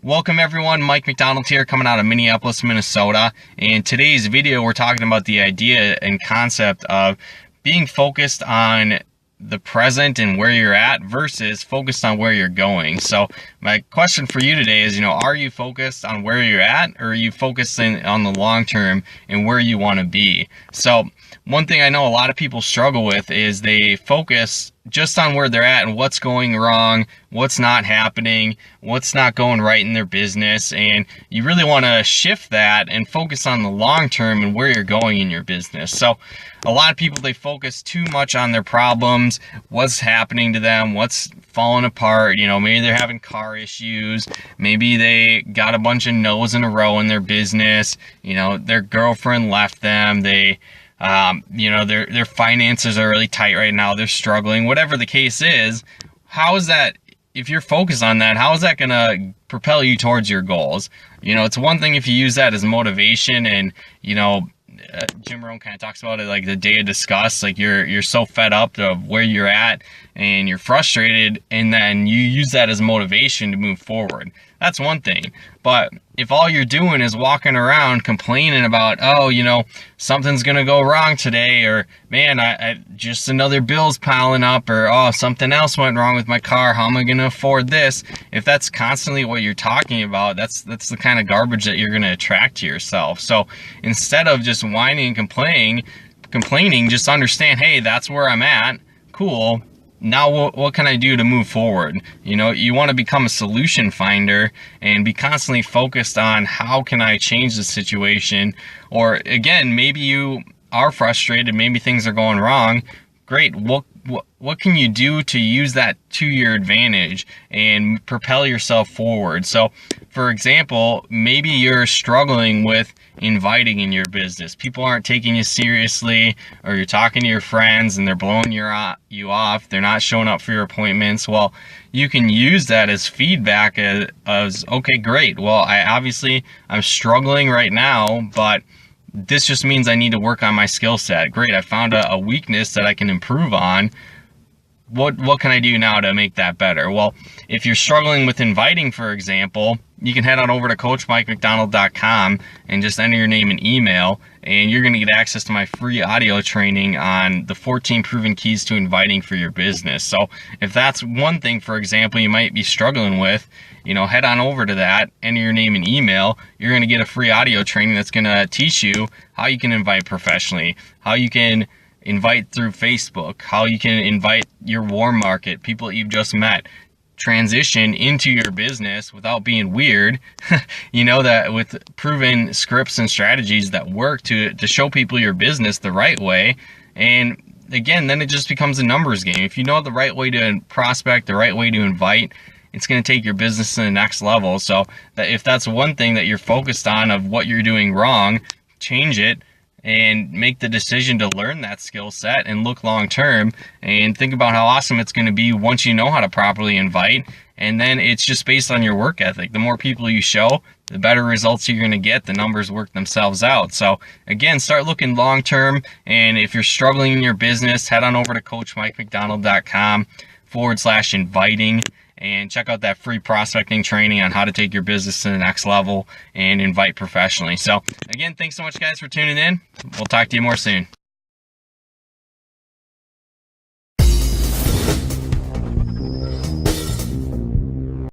Welcome everyone, Mike McDonald here coming out of Minneapolis, Minnesota. In today's video, we're talking about the idea and concept of being focused on the present and where you're at versus focused on where you're going. So my question for you today is, are you focused on where you're at, or are you focusing on the long term and where you want to be? So one thing I know a lot of people struggle with is they focus just on where they're at and what's going wrong, what's not happening, what's not going right in their business. And you really want to shift that and focus on the long term and where you're going in your business. So a lot of people, they focus too much on their problems, what's happening to them, what's falling apart. Maybe they're having car issues, maybe they got a bunch of no's in a row in their business, their girlfriend left them, their finances are really tight right now, they're struggling, whatever the case is. How is that, if you're focused on that, how is that going to propel you towards your goals? It's one thing if you use that as motivation and, Jim Rohn kind of talks about it like the day of disgust, like you're so fed up of where you're at and you're frustrated, and then you use that as motivation to move forward. That's one thing. But if all you're doing is walking around complaining about, something's going to go wrong today, or man, I just another bill's piling up, or something else went wrong with my car, how am I going to afford this? If that's constantly what you're talking about, that's the kind of garbage that you're going to attract to yourself. So instead of just whining and complaining, just understand, hey, that's where I'm at. Cool. Now what can I do to move forward? You want to become a solution finder and be constantly focused on how can I change the situation? Or again, maybe you are frustrated, maybe things are going wrong. Great. What can you do to use that to your advantage and propel yourself forward? So for example, maybe you're struggling with inviting in your business. People aren't taking you seriously, or you're talking to your friends and they're blowing you off. They're not showing up for your appointments. Well, you can use that as feedback as okay, great. Well, I'm struggling right now, but this just means I need to work on my skill set. Great. I found a weakness that I can improve on. What can I do now to make that better? Well, if you're struggling with inviting, for example, you can head on over to CoachMikeMcDonald.com and just enter your name and email, and you're going to get access to my free audio training on the 14 proven keys to inviting for your business. So if that's one thing, for example, you might be struggling with, head on over to that, enter your name and email. You're going to get a free audio training that's going to teach you how you can invite professionally, how you can invite through Facebook, how you can invite your warm market, people that you've just met, transition into your business without being weird. That with proven scripts and strategies that work to show people your business the right way. And again, then it just becomes a numbers game. If you know the right way to prospect, the right way to invite, it's going to take your business to the next level. So that if that's one thing that you're focused on of what you're doing wrong, change it and make the decision to learn that skill set and look long term, and think about how awesome it's going to be once you know how to properly invite. And then it's just based on your work ethic. The more people you show, the better results you're going to get. The numbers work themselves out. So again, start looking long term. And if you're struggling in your business, head on over to CoachMikeMcDonald.com/inviting and check out that free prospecting training on how to take your business to the next level and invite professionally. So again, thanks so much guys for tuning in. We'll talk to you more soon.